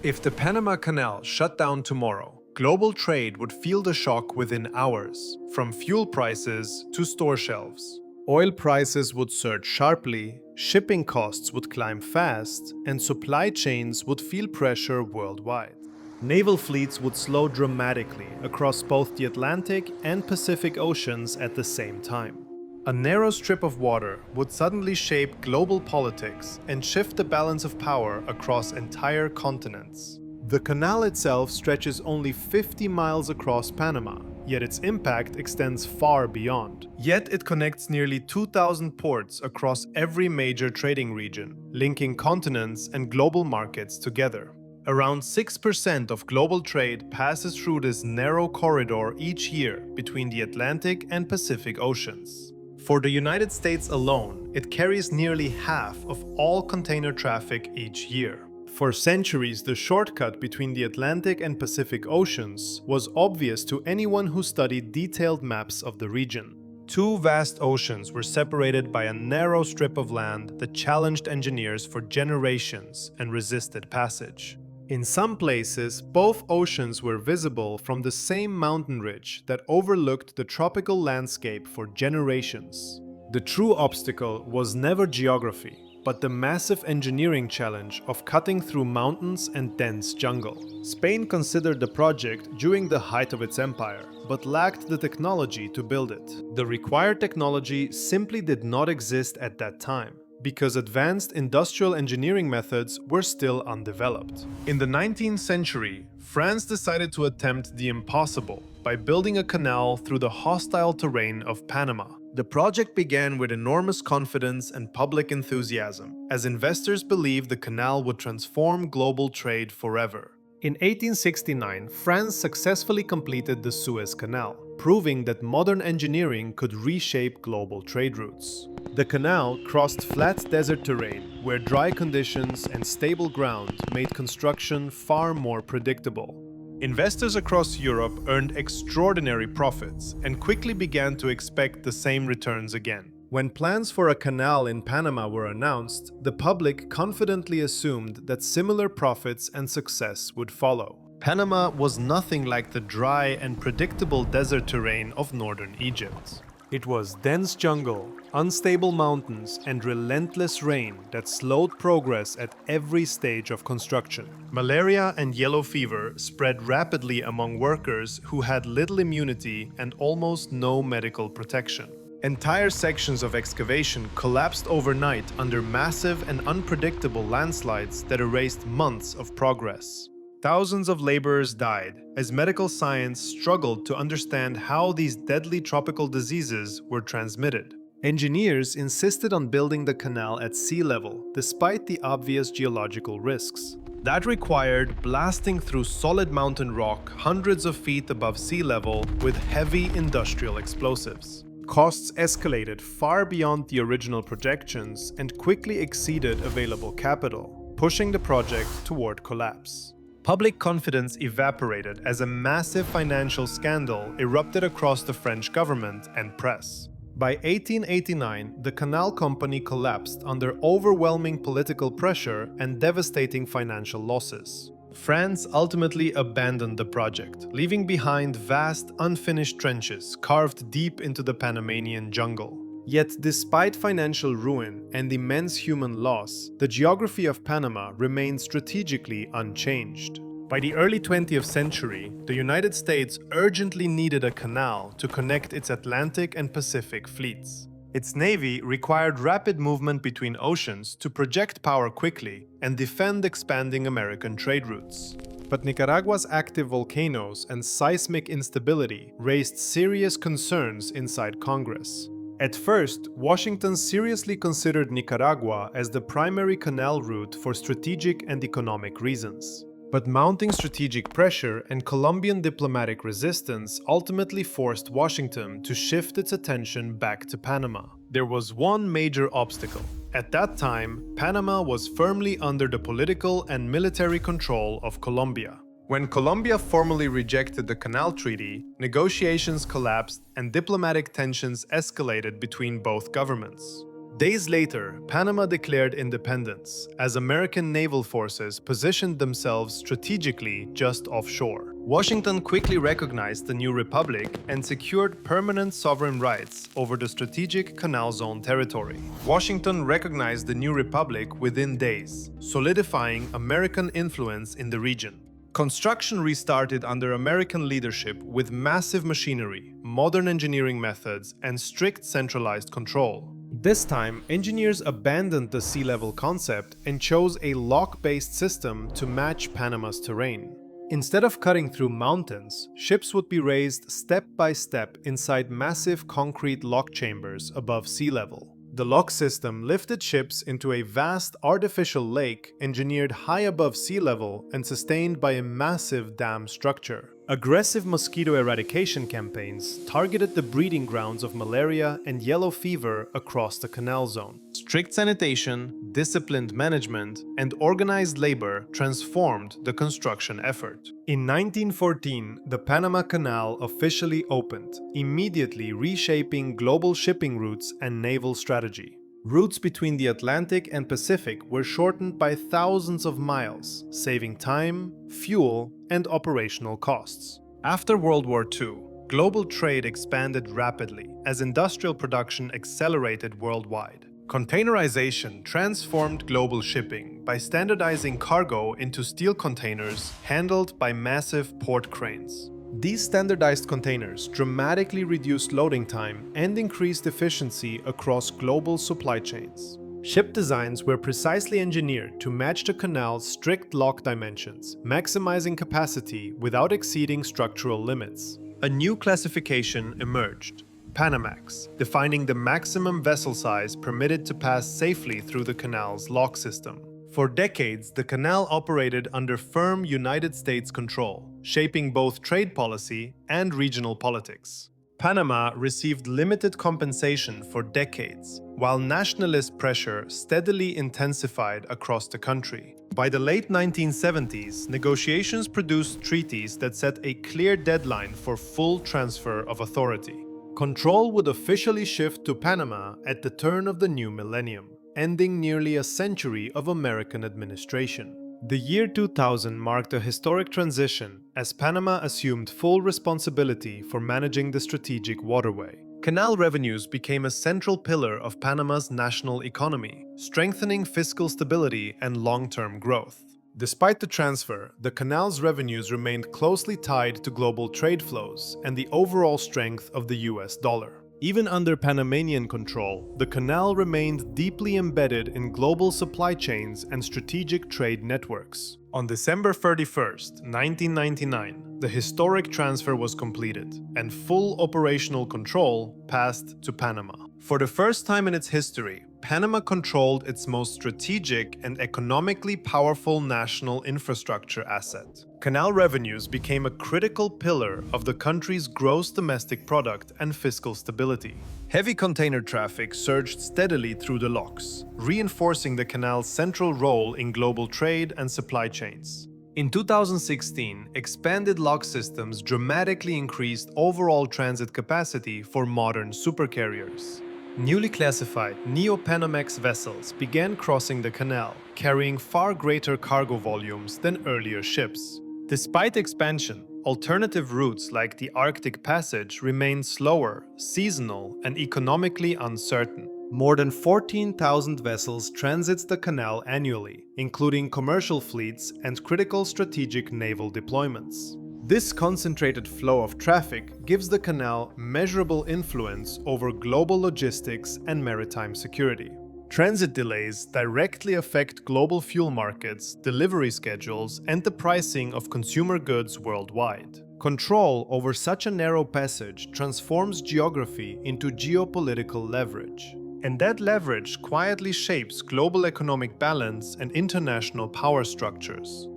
If the Panama Canal shut down tomorrow, global trade would feel the shock within hours, from fuel prices to store shelves. Oil prices would surge sharply, shipping costs would climb fast, and supply chains would feel pressure worldwide. Naval fleets would slow dramatically across both the Atlantic and Pacific Oceans at the same time. A narrow strip of water would suddenly shape global politics and shift the balance of power across entire continents. The canal itself stretches only 50 miles across Panama, yet its impact extends far beyond. Yet it connects nearly 2,000 ports across every major trading region, linking continents and global markets together. Around 6% of global trade passes through this narrow corridor each year between the Atlantic and Pacific Oceans. For the United States alone, it carries nearly half of all container traffic each year. For centuries, the shortcut between the Atlantic and Pacific Oceans was obvious to anyone who studied detailed maps of the region. Two vast oceans were separated by a narrow strip of land that challenged engineers for generations and resisted passage. In some places, both oceans were visible from the same mountain ridge that overlooked the tropical landscape for generations. The true obstacle was never geography, but the massive engineering challenge of cutting through mountains and dense jungle. Spain considered the project during the height of its empire, but lacked the technology to build it. The required technology simply did not exist at that time, because advanced industrial engineering methods were still undeveloped. In the 19th century, France decided to attempt the impossible by building a canal through the hostile terrain of Panama. The project began with enormous confidence and public enthusiasm, as investors believed the canal would transform global trade forever. In 1869, France successfully completed the Suez Canal, proving that modern engineering could reshape global trade routes. The canal crossed flat desert terrain, where dry conditions and stable ground made construction far more predictable. Investors across Europe earned extraordinary profits and quickly began to expect the same returns again. When plans for a canal in Panama were announced, the public confidently assumed that similar profits and success would follow. Panama was nothing like the dry and predictable desert terrain of northern Egypt. It was dense jungle, unstable mountains, and relentless rain that slowed progress at every stage of construction. Malaria and yellow fever spread rapidly among workers who had little immunity and almost no medical protection. Entire sections of excavation collapsed overnight under massive and unpredictable landslides that erased months of progress. Thousands of laborers died as medical science struggled to understand how these deadly tropical diseases were transmitted. Engineers insisted on building the canal at sea level, despite the obvious geological risks. That required blasting through solid mountain rock hundreds of feet above sea level with heavy industrial explosives. Costs escalated far beyond the original projections and quickly exceeded available capital, pushing the project toward collapse. Public confidence evaporated as a massive financial scandal erupted across the French government and press. By 1889, the canal company collapsed under overwhelming political pressure and devastating financial losses. France ultimately abandoned the project, leaving behind vast, unfinished trenches carved deep into the Panamanian jungle. Yet, despite financial ruin and immense human loss, the geography of Panama remained strategically unchanged. By the early 20th century, the United States urgently needed a canal to connect its Atlantic and Pacific fleets. Its navy required rapid movement between oceans to project power quickly and defend expanding American trade routes. But Nicaragua's active volcanoes and seismic instability raised serious concerns inside Congress. At first, Washington seriously considered Nicaragua as the primary canal route for strategic and economic reasons. But mounting strategic pressure and Colombian diplomatic resistance ultimately forced Washington to shift its attention back to Panama. There was one major obstacle. At that time, Panama was firmly under the political and military control of Colombia. When Colombia formally rejected the Canal Treaty, negotiations collapsed and diplomatic tensions escalated between both governments. Days later, Panama declared independence as American naval forces positioned themselves strategically just offshore. Washington quickly recognized the new republic and secured permanent sovereign rights over the strategic Canal Zone territory. Washington recognized the new republic within days, solidifying American influence in the region. Construction restarted under American leadership with massive machinery, modern engineering methods, and strict centralized control. This time, engineers abandoned the sea level concept and chose a lock-based system to match Panama's terrain. Instead of cutting through mountains, ships would be raised step by step inside massive concrete lock chambers above sea level. The lock system lifted ships into a vast artificial lake engineered high above sea level and sustained by a massive dam structure. Aggressive mosquito eradication campaigns targeted the breeding grounds of malaria and yellow fever across the canal zone. Strict sanitation, disciplined management, and organized labor transformed the construction effort. In 1914, the Panama Canal officially opened, immediately reshaping global shipping routes and naval strategy. Routes between the Atlantic and Pacific were shortened by thousands of miles, saving time, fuel, and operational costs. After World War II, global trade expanded rapidly as industrial production accelerated worldwide. Containerization transformed global shipping by standardizing cargo into steel containers handled by massive port cranes. These standardized containers dramatically reduced loading time and increased efficiency across global supply chains. Ship designs were precisely engineered to match the canal's strict lock dimensions, maximizing capacity without exceeding structural limits. A new classification emerged, Panamax, defining the maximum vessel size permitted to pass safely through the canal's lock system. For decades, the canal operated under firm United States control, shaping both trade policy and regional politics. Panama received limited compensation for decades, while nationalist pressure steadily intensified across the country. By the late 1970s, negotiations produced treaties that set a clear deadline for full transfer of authority. Control would officially shift to Panama at the turn of the new millennium, ending nearly a century of American administration. The year 2000 marked a historic transition as Panama assumed full responsibility for managing the strategic waterway. Canal revenues became a central pillar of Panama's national economy, strengthening fiscal stability and long-term growth. Despite the transfer, the canal's revenues remained closely tied to global trade flows and the overall strength of the US dollar. Even under Panamanian control, the canal remained deeply embedded in global supply chains and strategic trade networks. On December 31, 1999, the historic transfer was completed, and full operational control passed to Panama. For the first time in its history, Panama controlled its most strategic and economically powerful national infrastructure asset. Canal revenues became a critical pillar of the country's gross domestic product and fiscal stability. Heavy container traffic surged steadily through the locks, reinforcing the canal's central role in global trade and supply chains. In 2016, expanded lock systems dramatically increased overall transit capacity for modern supercarriers. Newly classified Neo-Panamax vessels began crossing the canal, carrying far greater cargo volumes than earlier ships. Despite expansion, alternative routes like the Arctic Passage remain slower, seasonal, and economically uncertain. More than 14,000 vessels transit the canal annually, including commercial fleets and critical strategic naval deployments. This concentrated flow of traffic gives the canal measurable influence over global logistics and maritime security. Transit delays directly affect global fuel markets, delivery schedules, and the pricing of consumer goods worldwide. Control over such a narrow passage transforms geography into geopolitical leverage. And that leverage quietly shapes global economic balance and international power structures.